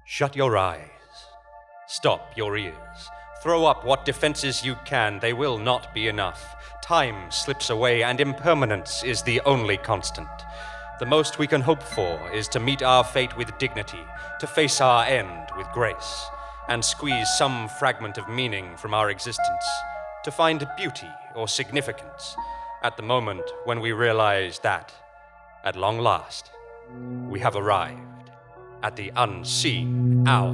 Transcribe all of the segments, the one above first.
Shut your eyes. Stop your ears. Throw up what defenses you can. They will not be enough. Time slips away, and impermanence is the only constant. The most we can hope for is to meet our fate with dignity, to face our end with grace, and squeeze some fragment of meaning from our existence, to find beauty or significance at the moment when we realize that, at long last, we have arrived at the unseen hour.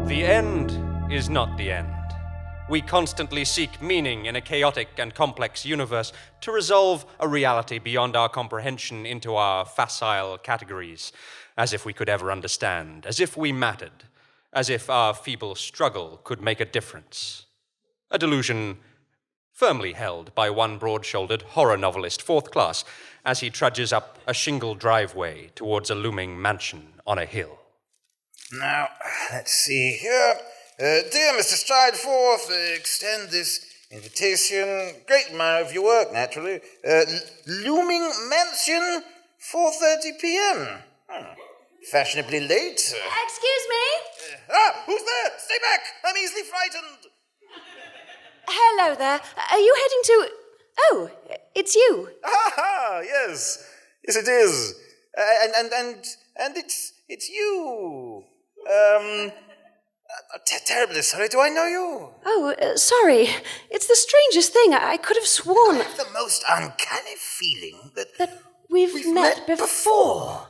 The end is not the end. We constantly seek meaning in a chaotic and complex universe to resolve a reality beyond our comprehension into our facile categories, as if we could ever understand, as if we mattered, as if our feeble struggle could make a difference. A delusion firmly held by one broad-shouldered horror novelist, fourth class, as he trudges up a shingle driveway towards a looming mansion on a hill. Now, let's see here. Dear Mr. Strideforth, extend this invitation. Great admirer of your work, naturally. Looming Mansion, 4:30 p.m. Fashionably late. Excuse me? Who's there? Stay back! I'm easily frightened. Hello there. Are you heading to... Oh, it's you. Yes. Yes, it is. And it's you. Terribly sorry. Do I know you? Oh, sorry. It's the strangest thing. I could have sworn... I have the most uncanny feeling that we've met before.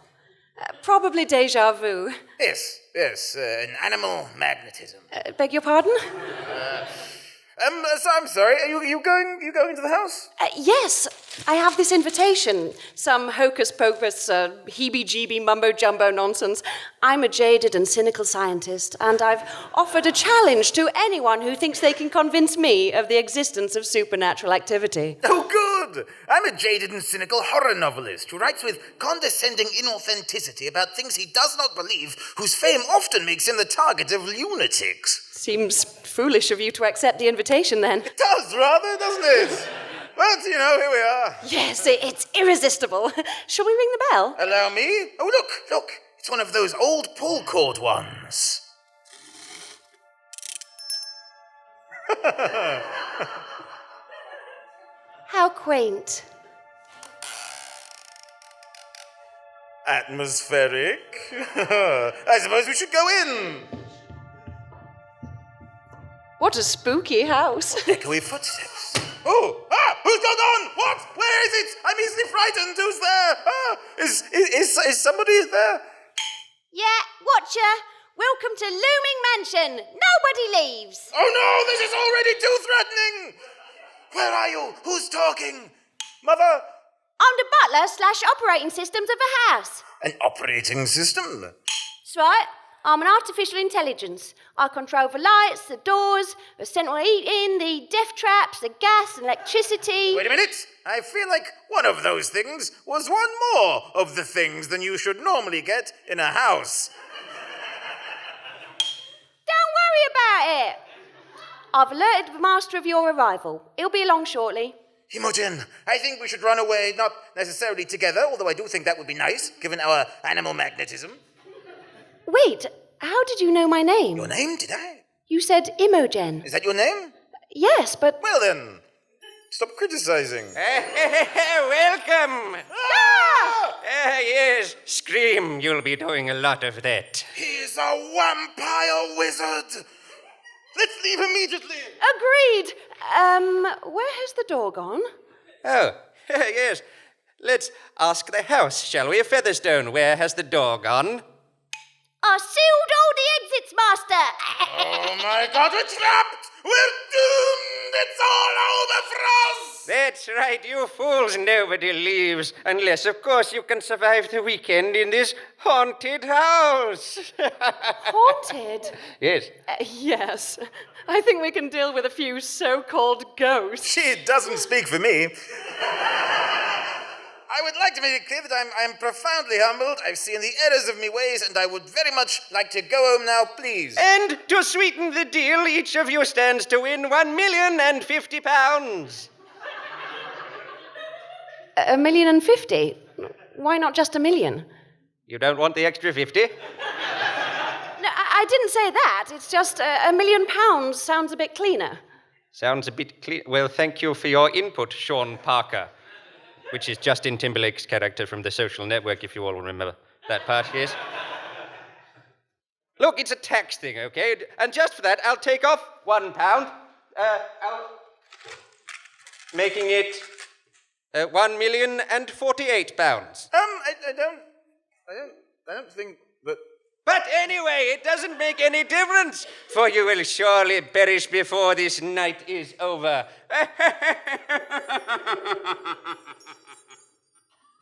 Probably déjà vu. Yes, an animal magnetism. Beg your pardon? So I'm sorry. Are you going to the house? Yes, I have this invitation. Some hocus-pocus, heebie-jeebie mumbo-jumbo nonsense. I'm a jaded and cynical scientist, and I've offered a challenge to anyone who thinks they can convince me of the existence of supernatural activity. Oh, good! I'm a jaded and cynical horror novelist who writes with condescending inauthenticity about things he does not believe, whose fame often makes him the target of lunatics. Seems foolish of you to accept the invitation, then. It does, rather, doesn't it? But, here we are. Yes, it's irresistible. Shall we ring the bell? Allow me? Oh, look. It's one of those old pull cord ones. How quaint. Atmospheric. I suppose we should go in. What a spooky house. Echoey footsteps. Oh! Who's gone on? What? Where is it? I'm easily frightened. Who's there? Is somebody there? Yeah, watcher. Welcome to Looming Mansion. Nobody leaves. Oh no, this is already too threatening. Where are you? Who's talking? Mother? I'm the butler/operating systems of the house. An operating system? That's right. I'm an artificial intelligence. I control the lights, the doors, the central heating, the death traps, the gas and electricity. Wait a minute. I feel like one of those things was one more of the things than you should normally get in a house. Don't worry about it. I've alerted the master of your arrival. He'll be along shortly. Imogen, I think we should run away, not necessarily together, although I do think that would be nice, given our animal magnetism. Wait, how did you know my name? Your name, did I? You said Imogen. Is that your name? Yes, but... Well then, stop criticizing. Welcome! Yes, scream. You'll be doing a lot of that. He's a vampire wizard. Let's leave immediately. Agreed. Where has the door gone? Oh, yes. Let's ask the house, shall we? Featherstone, where has the door gone? I sealed all the exits, master. Oh my God, we're trapped! We're doomed! It's all over for us! That's right, you fools. Nobody leaves. Unless, of course, you can survive the weekend in this haunted house. Haunted? Yes. Yes. I think we can deal with a few so-called ghosts. She doesn't speak for me. I would like to make it clear that I'm profoundly humbled. I've seen the errors of me ways, and I would very much like to go home now, please. And to sweeten the deal, each of you stands to win £1,050,000. £1,050,000? Why not just $1 million? You don't want the extra 50? No, I didn't say that. It's just £1 million sounds a bit cleaner. Sounds a bit clear. Well, thank you for your input, Sean Parker. Which is Justin Timberlake's character from The Social Network, if you all remember that part, yes? Look, it's a tax thing, okay? And just for that, I'll take off £1. Making it £1,048,000. I don't think that... But anyway, it doesn't make any difference, for you will surely perish before this night is over.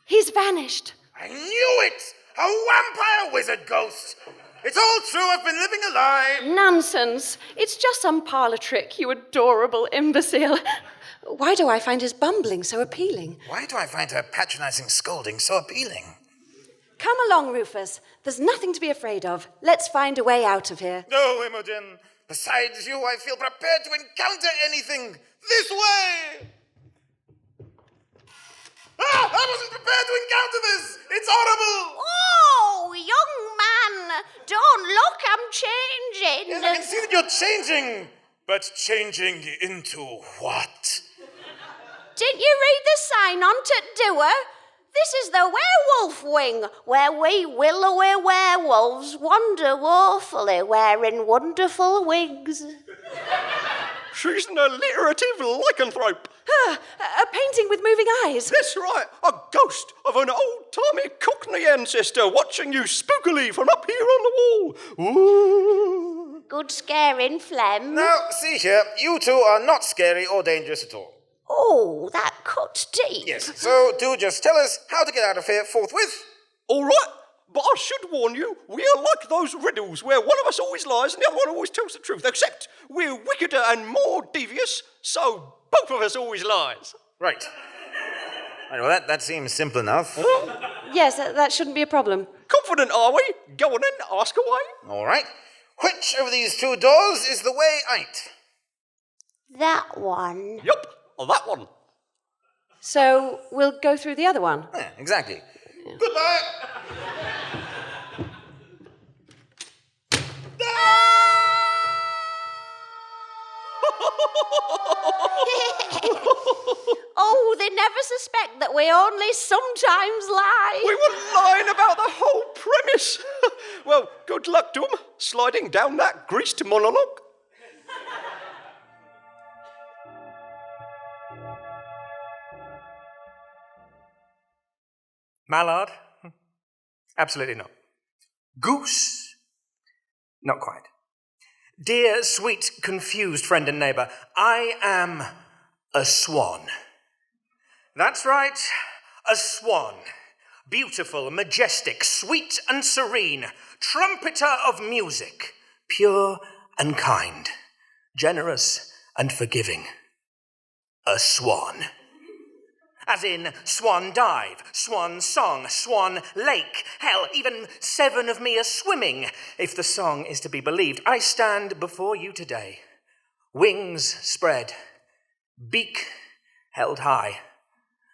He's vanished. I knew it! A vampire wizard ghost! It's all true, I've been living a lie! Nonsense. It's just some parlor trick, you adorable imbecile. Why do I find his bumbling so appealing? Why do I find her patronizing scolding so appealing? Come along, Rufus. There's nothing to be afraid of. Let's find a way out of here. No, Imogen. Besides you, I feel prepared to encounter anything. This way! Ah! I wasn't prepared to encounter this! It's horrible! Oh, young man, don't look, I'm changing. Yes, I can see that you're changing. But changing into what? Didn't you read the sign on to doer? This is the werewolf wing, where we willowy werewolves wander woefully wearing wonderful wigs. She's an alliterative lycanthrope. A painting with moving eyes. That's right, a ghost of an old-timey Cockney ancestor watching you spookily from up here on the wall. Ooh. Good scaring phlegm. Now, see here, you two are not scary or dangerous at all. Oh, that cuts deep. Yes, so do just tell us how to get out of here forthwith. All right, but I should warn you, we are like those riddles where one of us always lies and the other one always tells the truth, except we're wickeder and more devious, so both of us always lies. Right. Well, that seems simple enough. Yes, that shouldn't be a problem. Confident, are we? Go on then, ask away. All right. Which of these two doors is the way out? That one. Yup, that one. So we'll go through the other one. Yeah, exactly. Yeah. Goodbye. Oh, they never suspect that we only sometimes lie. We were lying about the whole premise. Well, good luck to 'em, sliding down that greased monologue. Mallard? Absolutely not. Goose? Not quite. Dear, sweet, confused friend and neighbour, I am a swan. That's right, a swan. Beautiful, majestic, sweet and serene, trumpeter of music, pure and kind, generous and forgiving. A swan. As in swan dive, swan song, swan lake, hell, even 7 of me are swimming, if the song is to be believed. I stand before you today, wings spread, beak held high,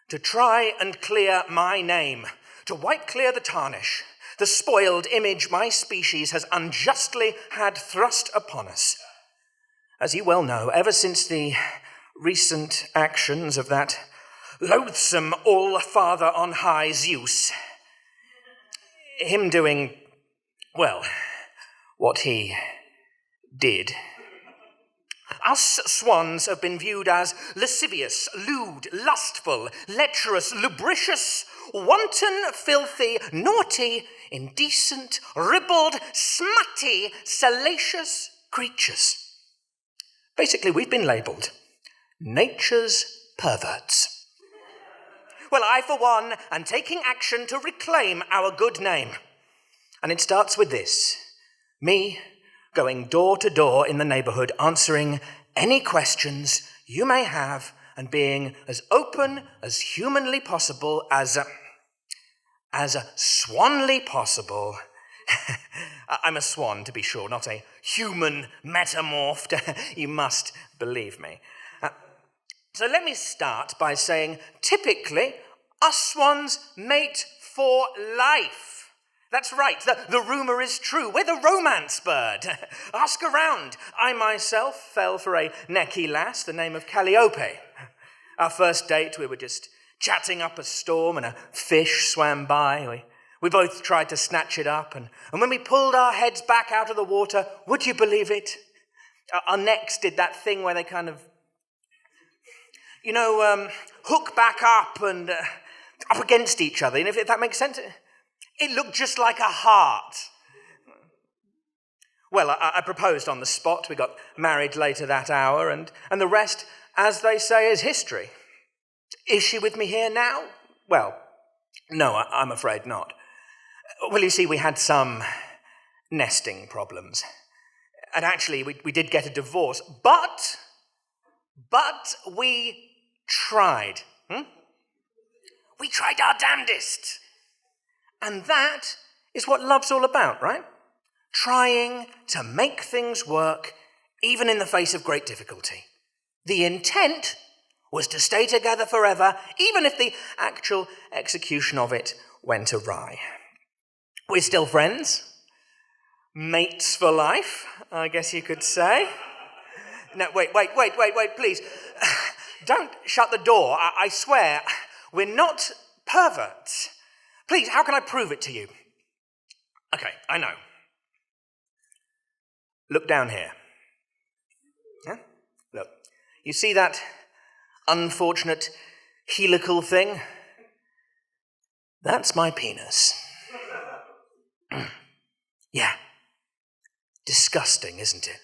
to try and clear my name, to wipe clear the tarnish, the spoiled image my species has unjustly had thrust upon us. As you well know, ever since the recent actions of that loathsome all-father on high Zeus, him doing, well, what he did, us swans have been viewed as lascivious, lewd, lustful, lecherous, lubricious, wanton, filthy, naughty, indecent, ribald, smutty, salacious creatures. Basically, we've been labelled nature's perverts. Well, I, for one, am taking action to reclaim our good name. And it starts with this. Me going door to door in the neighborhood, answering any questions you may have and being as open as humanly possible, as swanly possible. I'm a swan, to be sure, not a human metamorphed. You must believe me. So let me start by saying, typically, us swans mate for life. That's right, the rumour is true. We're the romance bird. Ask around. I myself fell for a necky lass, the name of Calliope. Our first date, we were just chatting up a storm and a fish swam by. We both tried to snatch it up, and when we pulled our heads back out of the water, would you believe it? Our necks did that thing where they kind of, hook back up and up against each other, if that makes sense. It looked just like a heart. Well, I proposed on the spot. We got married later that hour, and the rest, as they say, is history. Is she with me here now? Well, no, I'm afraid not. Well, you see, we had some nesting problems. And actually, we did get a divorce, but we tried. We tried our damnedest. And that is what love's all about, right? Trying to make things work, even in the face of great difficulty. The intent was to stay together forever, even if the actual execution of it went awry. We're still friends. Mates for life, I guess you could say. No, wait, please. Don't shut the door. I swear, we're not perverts. Please, how can I prove it to you? Okay, I know. Look down here. Yeah? Look. You see that unfortunate helical thing? That's my penis. Yeah. Disgusting, isn't it?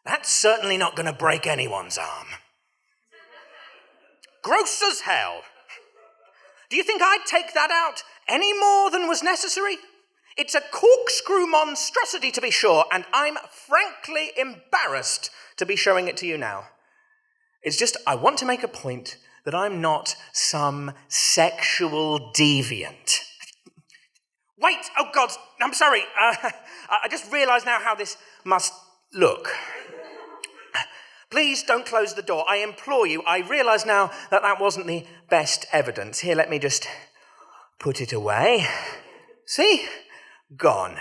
That's certainly not going to break anyone's arm. Gross as hell. Do you think I'd take that out any more than was necessary? It's a corkscrew monstrosity, to be sure, and I'm frankly embarrassed to be showing it to you now. It's just, I want to make a point that I'm not some sexual deviant. Wait, oh God, I'm sorry. I just realised now how this must look. Please don't close the door, I implore you. I realise now that wasn't the best evidence. Here, let me just put it away. See? Gone.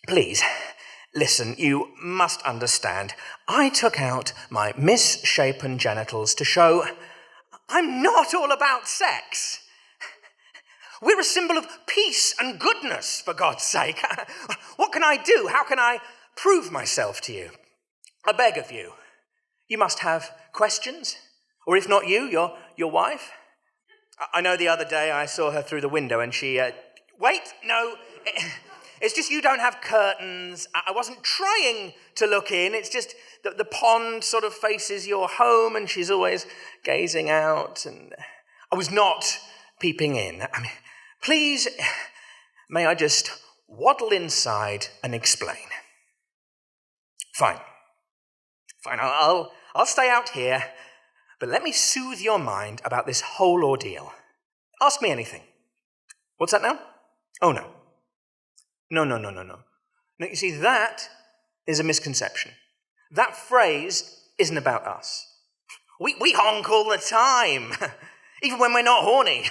Please, listen, you must understand. I took out my misshapen genitals to show I'm not all about sex. We're a symbol of peace and goodness, for God's sake. What can I do? How can I prove myself to you? I beg of you. You must have questions. Or if not you, your wife. I know the other day I saw her through the window and she... Wait, no. It's just you don't have curtains. I wasn't trying to look in. It's just that the pond sort of faces your home and she's always gazing out. And I was not peeping in. I mean, please, may I just waddle inside and explain? Fine, I'll stay out here, but let me soothe your mind about this whole ordeal. Ask me anything. What's that now? Oh, no. No. No, you see, that is a misconception. That phrase isn't about us. We honk all the time, even when we're not horny.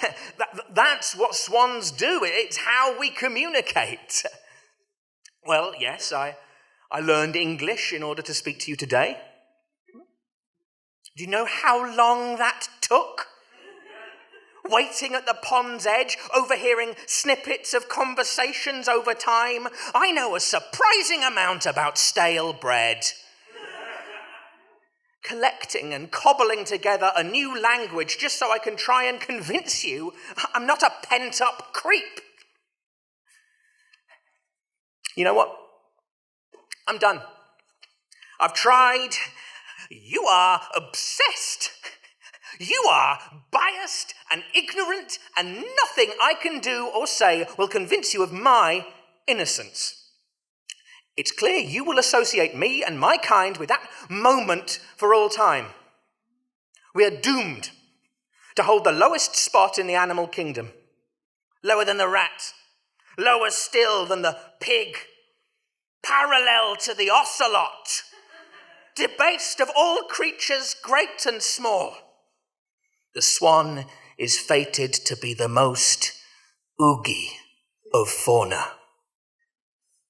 That's what swans do. It's how we communicate. Well, yes, I learned English in order to speak to you today. Do you know how long that took? Waiting at the pond's edge, overhearing snippets of conversations over time. I know a surprising amount about stale bread. Collecting and cobbling together a new language just so I can try and convince you I'm not a pent-up creep. You know what? I'm done. I've tried, You are obsessed. You are biased and ignorant, and nothing I can do or say will convince you of my innocence. It's clear you will associate me and my kind with that moment for all time. We are doomed to hold the lowest spot in the animal kingdom. Lower than the rat, lower still than the pig, parallel to the ocelot, debased of all creatures great and small. The swan is fated to be the most oogie of fauna.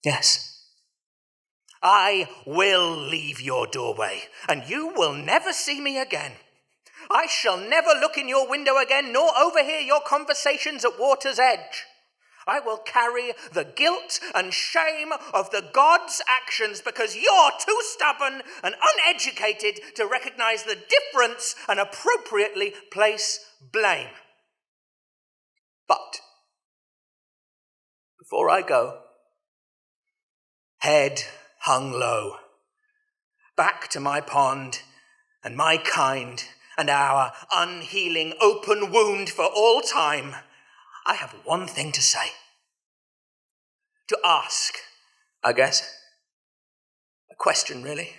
Yes, I will leave your doorway, and you will never see me again. I shall never look in your window again, nor overhear your conversations at water's edge. I will carry the guilt and shame of the gods' actions because you're too stubborn and uneducated to recognize the difference and appropriately place blame. But before I go, head hung low, back to my pond and my kind and our unhealing open wound for all time, I have one thing to say. To ask, I guess. A question, really.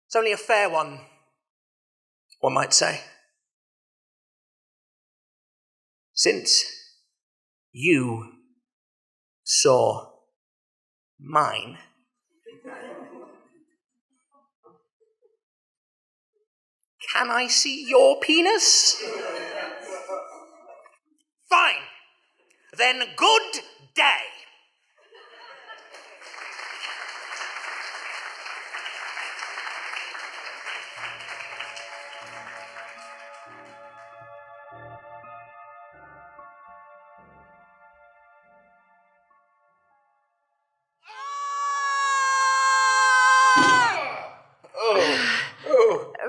It's only a fair one might say. Since you saw mine, can I see your penis? Fine. Then good day.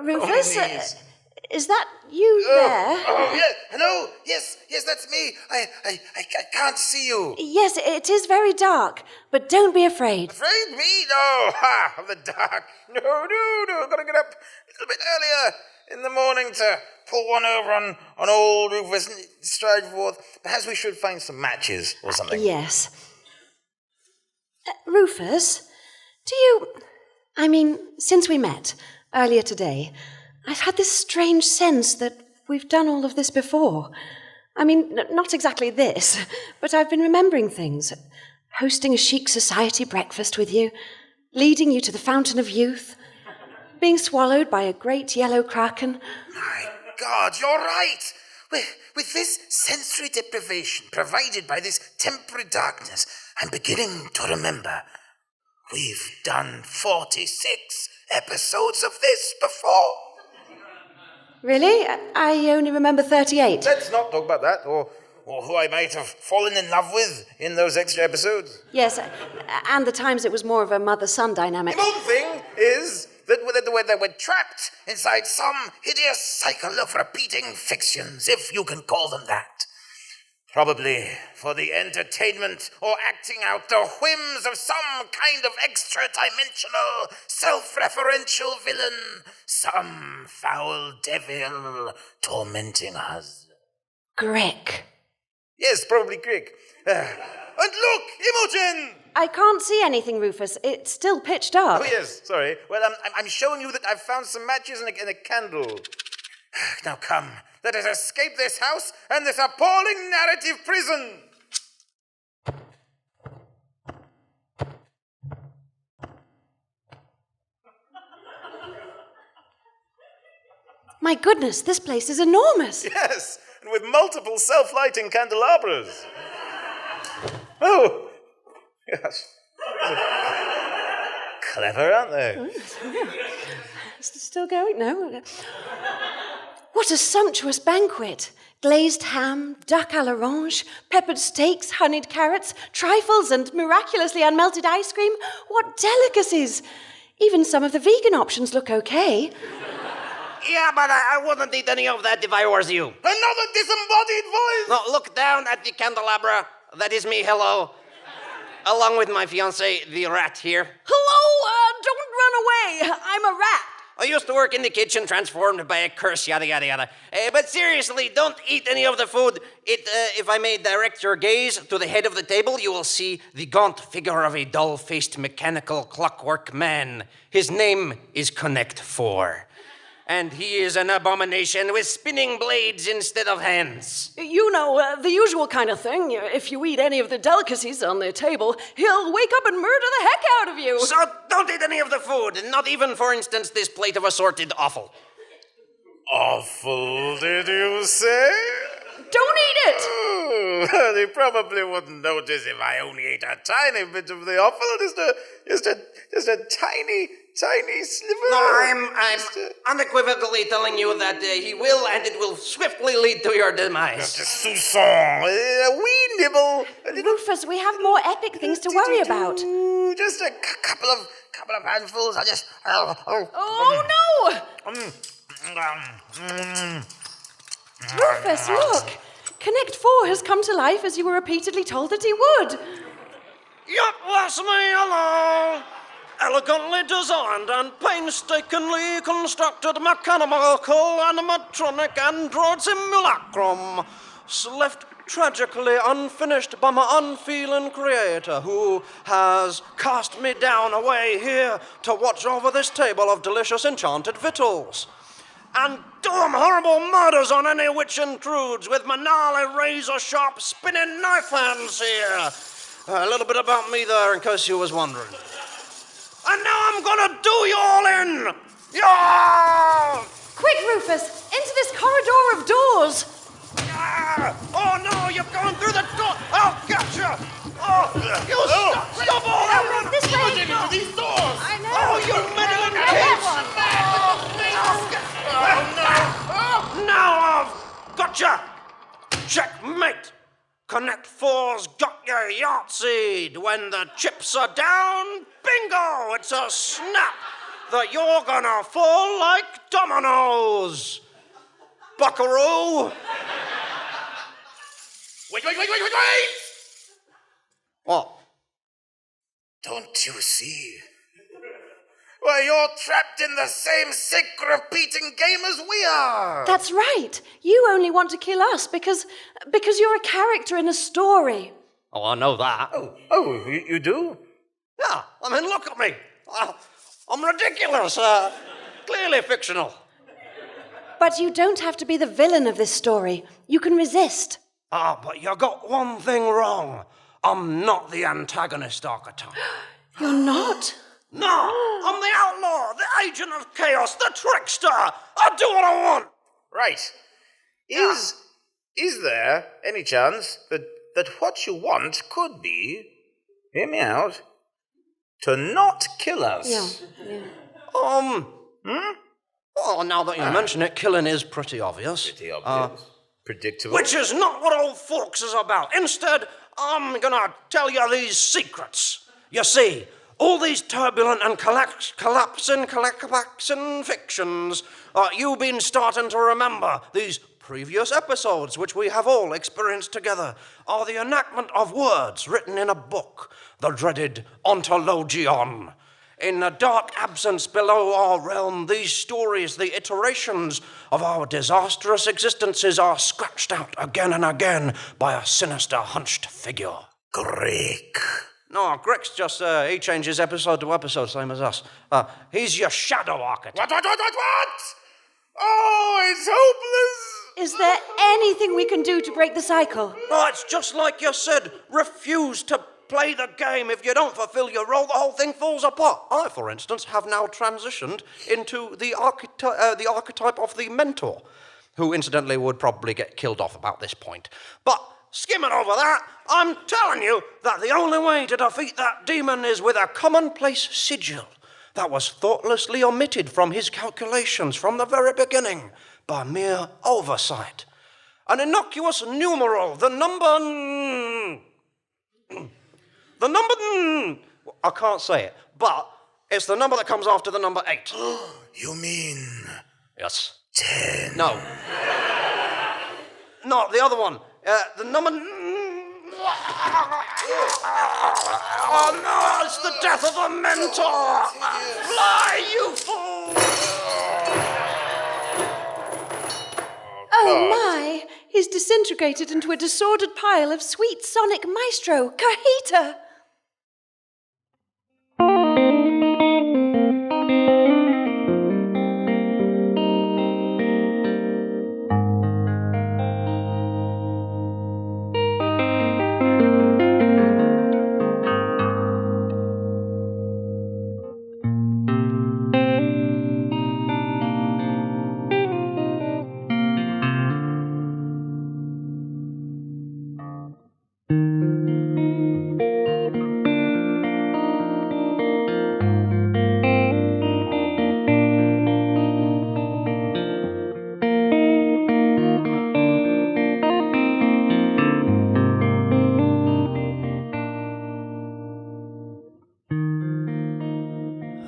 Rufus, is that you there? Oh, yeah. Hello. Yes, that's me. I can't see you. Yes, it is very dark, but don't be afraid. Afraid me? No. Ha, of the dark. No. I've got to get up a little bit earlier in the morning to pull one over on old Rufus and Strideforth. Perhaps we should find some matches or something. Yes. Rufus, since we met earlier today, I've had this strange sense that we've done all of this before. Not exactly this, but I've been remembering things. Hosting a chic society breakfast with you, leading you to the fountain of youth, being swallowed by a great yellow kraken. My God, you're right. With this sensory deprivation provided by this temporary darkness, I'm beginning to remember. We've done 46 episodes of this before. Really? I only remember 38. Let's not talk about that, or who I might have fallen in love with in those extra episodes. Yes, and the times it was more of a mother-son dynamic. The main thing is that we're trapped inside some hideous cycle of repeating fictions, if you can call them that. Probably for the entertainment or acting out the whims of some kind of extra-dimensional, self-referential villain, some foul devil tormenting us. Grick. Yes, probably Grick. And look, Imogen! I can't see anything, Rufus. It's still pitch dark. Oh, yes, sorry. Well, I'm showing you that I've found some matches and a candle. Now come, let us escape this house and this appalling narrative prison. My goodness, this place is enormous. Yes, and with multiple self-lighting candelabras. Oh, yes. Clever, aren't they? It's still going? No. What a sumptuous banquet. Glazed ham, duck à l'orange, peppered steaks, honeyed carrots, trifles, and miraculously unmelted ice cream. What delicacies! Even some of the vegan options look okay. Yeah, but I wouldn't eat any of that if I was you. Another disembodied voice! No, look down at the candelabra. That is me, hello. Along with my fiancée, the rat here. Hello, don't run away. I'm a rat. I used to work in the kitchen, transformed by a curse, yada, yada, yada. But seriously, don't eat any of the food. If I may direct your gaze to the head of the table, you will see the gaunt figure of a dull-faced mechanical clockwork man. His name is Connect 4. And he is an abomination with spinning blades instead of hands. You know, the usual kind of thing. If you eat any of the delicacies on the table, he'll wake up and murder the heck out of you. So don't eat any of the food, not even, for instance, this plate of assorted offal. Offal, did you say? Don't eat it! Oh, they probably wouldn't notice if I only ate a tiny bit of the offal, just a tiny sliver. No, I'm unequivocally telling you that he will, and it will swiftly lead to your demise. Just a soupçon, a wee nibble. Rufus, we have more epic things to worry about. Just a couple of handfuls. I just. Oh, no! Rufus, look! Connect 4 has come to life as you were repeatedly told that he would. Yep, that's me, hello. Elegantly designed and painstakingly constructed mechanical animatronic android simulacrum, left tragically unfinished by my unfeeling creator, who has cast me down away here to watch over this table of delicious enchanted victuals, and do horrible murders on any which intrudes with my gnarly razor-sharp spinning knife hands here. A little bit about me there, in case you was wondering. And now I'm gonna do you all in! Yeah! Quick, Rufus, into this corridor of doors. Ah! Oh no, you're going through the door! I'll get you! Oh, you stop all that! Run this way. Into these doors! I know. Oh, you meddling kids! Now I've gotcha! Checkmate! Connect 4's got you yahtseed. When the chips are down, bingo! It's a snap that you're gonna fall like dominoes. Buckaroo! Wait! What? Don't you see? Why, you're trapped in the same sick, repeating game as we are. That's right. You only want to kill us because you're a character in a story. Oh, I know that. Oh, you do? Yeah, I mean, look at me. I'm ridiculous. Clearly fictional. But you don't have to be the villain of this story. You can resist. But you got one thing wrong. I'm not the antagonist archetype. You're not? No, I'm the outlaw, the agent of chaos, the trickster. I do what I want. Right. Is there any chance that what you want could be, hear me out, to not kill us? Yeah. Well, now that you mention it, killing is pretty obvious. Pretty obvious. Predictable. Which is not what old Forks is about. Instead, I'm gonna tell you these secrets. You see, all these turbulent and collapsing fictions, you've been starting to remember these previous episodes, which we have all experienced together, are the enactment of words written in a book, the dreaded ontologion. In the dark absence below our realm, these stories, the iterations of our disastrous existences, are scratched out again and again by a sinister, hunched figure. Greek. No, Greg's just, he changes episode to episode, same as us. He's your shadow archetype. What? Oh, it's hopeless. Is there anything we can do to break the cycle? No, it's just like you said. Refuse to play the game. If you don't fulfill your role, the whole thing falls apart. I, for instance, have now transitioned into the archetype of the mentor, who incidentally would probably get killed off about this point. But skimming over that, I'm telling you that the only way to defeat that demon is with a commonplace sigil that was thoughtlessly omitted from his calculations from the very beginning by mere oversight. An innocuous numeral, the number... I can't say it, but it's the number that comes after the number 8. You mean... Yes. 10. No. Not the other one. The number... Oh no, it's the death of the mentor! Fly, you fool! is disintegrated into a disordered pile of sweet sonic maestro, Cajita.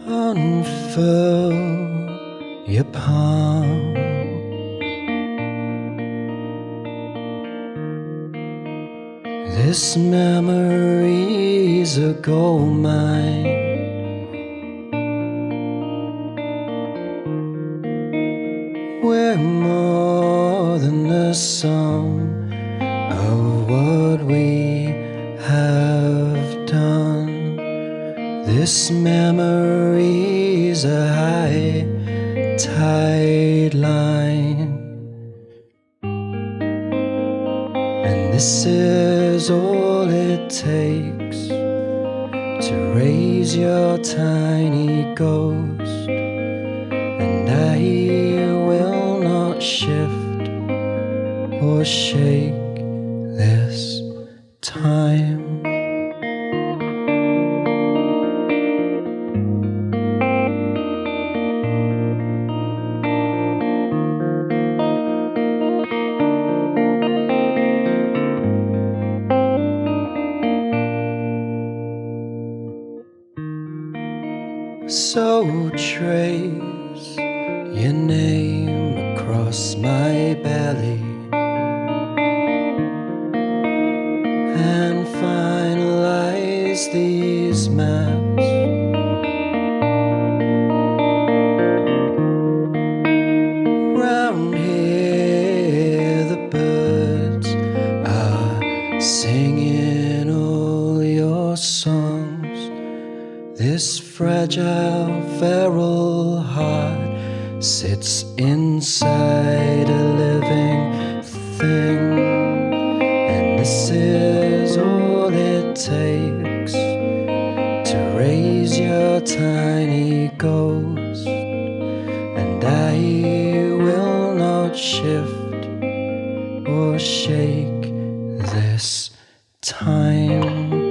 Unfurl your palm. This memory's a gold mine. We're more than the sum of what we have done. This memory's a high tide line, and this is all it takes to raise your tiny ghost, and I will not shift or shake this time. So trace your name across my belly and finalize these maps. Round here the birds are singing all your songs. This fragile, feral heart sits inside a living thing, and this is all it takes to raise your tiny ghost, and I will not shift or shake this time.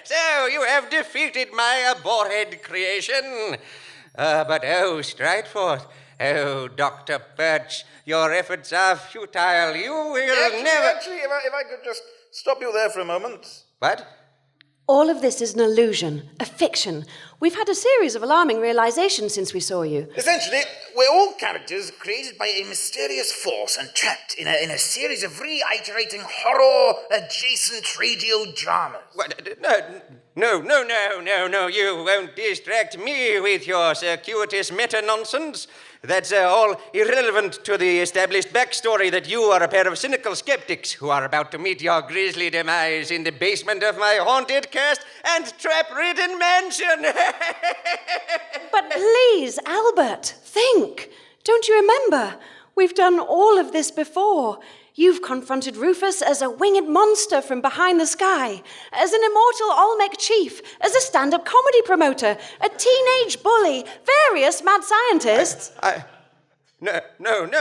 So you have defeated my abhorred creation. But oh, Strideforth, oh, Dr. Perch, your efforts are futile. You will never... Actually, if I could just stop you there for a moment. What? All of this is an illusion, a fiction. We've had a series of alarming realizations since we saw you. Essentially, we're all characters created by a mysterious force and trapped in a series of reiterating horror-adjacent radio dramas. What? No, you won't distract me with your circuitous meta-nonsense. That's all irrelevant to the established backstory that you are a pair of cynical skeptics who are about to meet your grisly demise in the basement of my haunted, cursed, and trap-ridden mansion. But please, Albert, think. Don't you remember? We've done all of this before. You've confronted Rufus as a winged monster from behind the sky, as an immortal Olmec chief, as a stand-up comedy promoter, a teenage bully, various mad scientists. No,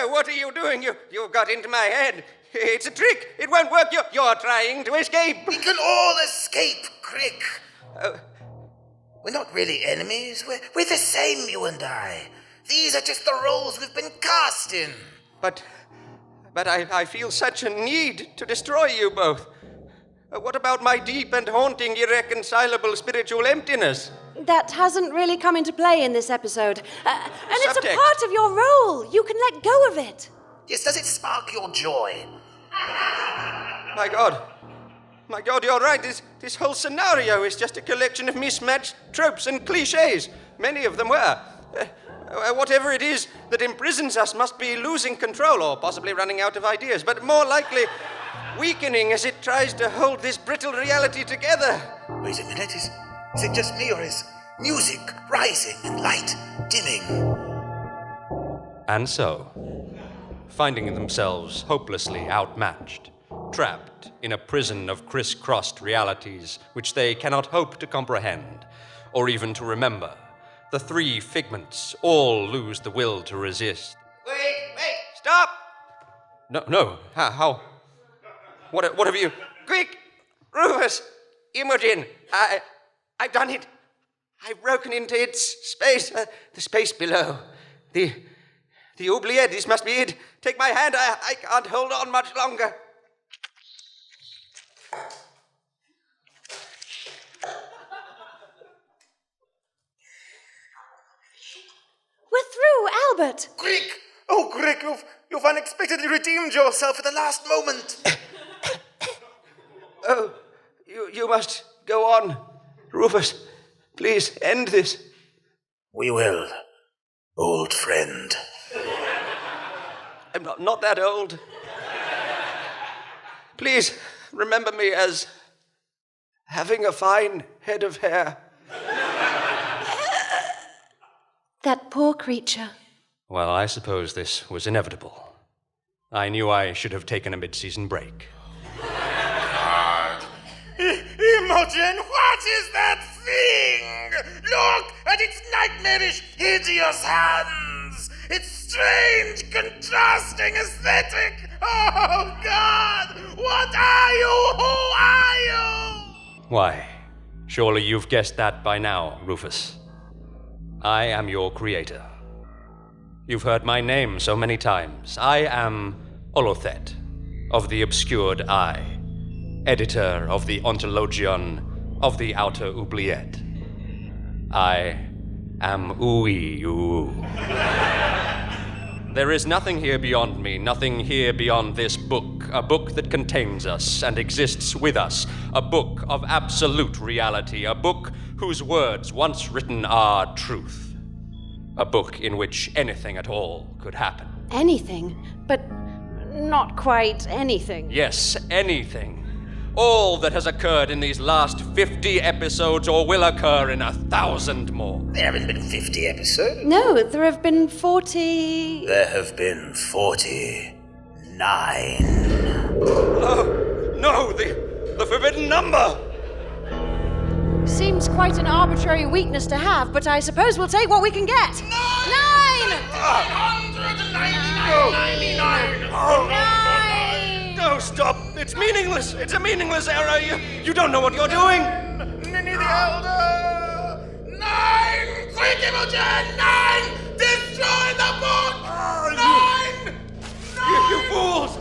what are you doing? You've got into my head. It's a trick. It won't work. You're trying to escape. We can all escape, Crick. We're not really enemies. We're the same, you and I. These are just the roles we've been cast in. But I feel such a need to destroy you both. What about my deep and haunting, irreconcilable spiritual emptiness? That hasn't really come into play in this episode. And it's a Subtext. part of your role. You can let go of it. Yes, does it spark your joy? My God, you're right. This whole scenario is just a collection of mismatched tropes and cliches. Many of them were. Whatever it is that imprisons us must be losing control or possibly running out of ideas, but more likely weakening as it tries to hold this brittle reality together. Wait a minute, is it just me, or is music rising and light dimming? And so, finding themselves hopelessly outmatched, trapped in a prison of crisscrossed realities which they cannot hope to comprehend, or even to remember, the three figments all lose the will to resist. Wait, stop! No, how? What have you? Quick! Rufus! Imogen! I've done it! I've broken into its space, the space below. The oubliette, this must be it. Take my hand, I can't hold on much longer. We're through, Albert. Crick! Oh, Crick, you've unexpectedly redeemed yourself at the last moment. Oh, you must go on. Rufus, please end this. We will, old friend. I'm not that old. Please remember me as having a fine head of hair. That poor creature. Well, I suppose this was inevitable. I knew I should have taken a mid-season break. Imogen, what is that thing? Look at its nightmarish, hideous hands! Its strange, contrasting aesthetic! Oh, God! What are you? Who are you? Why, surely you've guessed that by now, Rufus. I am your creator. You've heard my name so many times. I am Olothet, of the Obscured Eye, editor of the Ontologion of the Outer Oubliette. I am Ooey-oo. There is nothing here beyond me, nothing here beyond this book, a book that contains us and exists with us, a book of absolute reality, a book whose words, once written, are truth. A book in which anything at all could happen. Anything, but not quite anything. Yes, anything. All that has occurred in these last 50 episodes or will occur in 1,000 more. There haven't been 50 episodes. No, there have been 40... There have been 49. Oh, no, the forbidden number! Seems quite an arbitrary weakness to have, but I suppose we'll take what we can get. 9! 999. No, stop! It's meaningless! It's a meaningless error! You don't know what you're doing! Ninny the Elder! 9! Quick, Imogen! 9! Destroy the book! 9! You fools!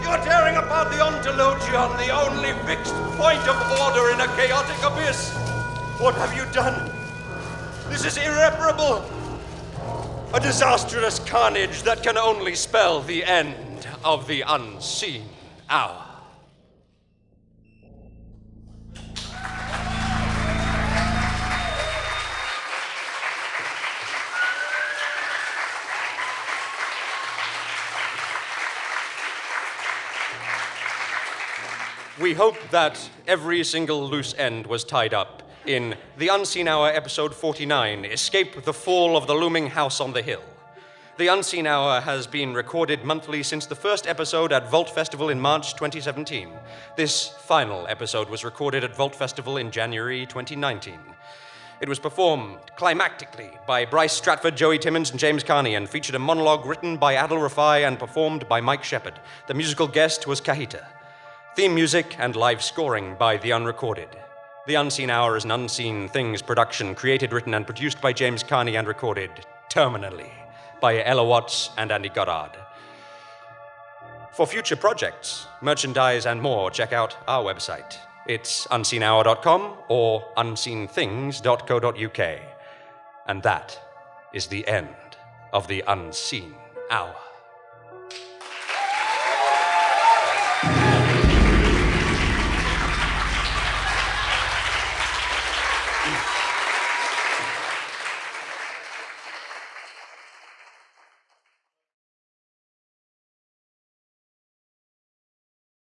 You're tearing apart the Ontologion, the only fixed point of order in a chaotic abyss! What have you done? This is irreparable! A disastrous carnage that can only spell the end of the unseen hour. We hope that every single loose end was tied up in The Unseen Hour, Episode 49, Escape the Fall of the Looming House on the Hill. The Unseen Hour has been recorded monthly since the first episode at Vault Festival in March 2017. This final episode was recorded at Vault Festival in January 2019. It was performed climactically by Bryce Stratford, Joey Timmons, and James Carney, and featured a monologue written by Adil Rafai and performed by Mike Shepard. The musical guest was Kahita. Theme music and live scoring by The Unrecorded. The Unseen Hour is an Unseen Things production, created, written, and produced by James Carney and recorded terminally by Ella Watts and Andy Goddard. For future projects, merchandise, and more, check out our website. It's unseenhour.com or unseenthings.co.uk. And that is the end of the Unseen Hour.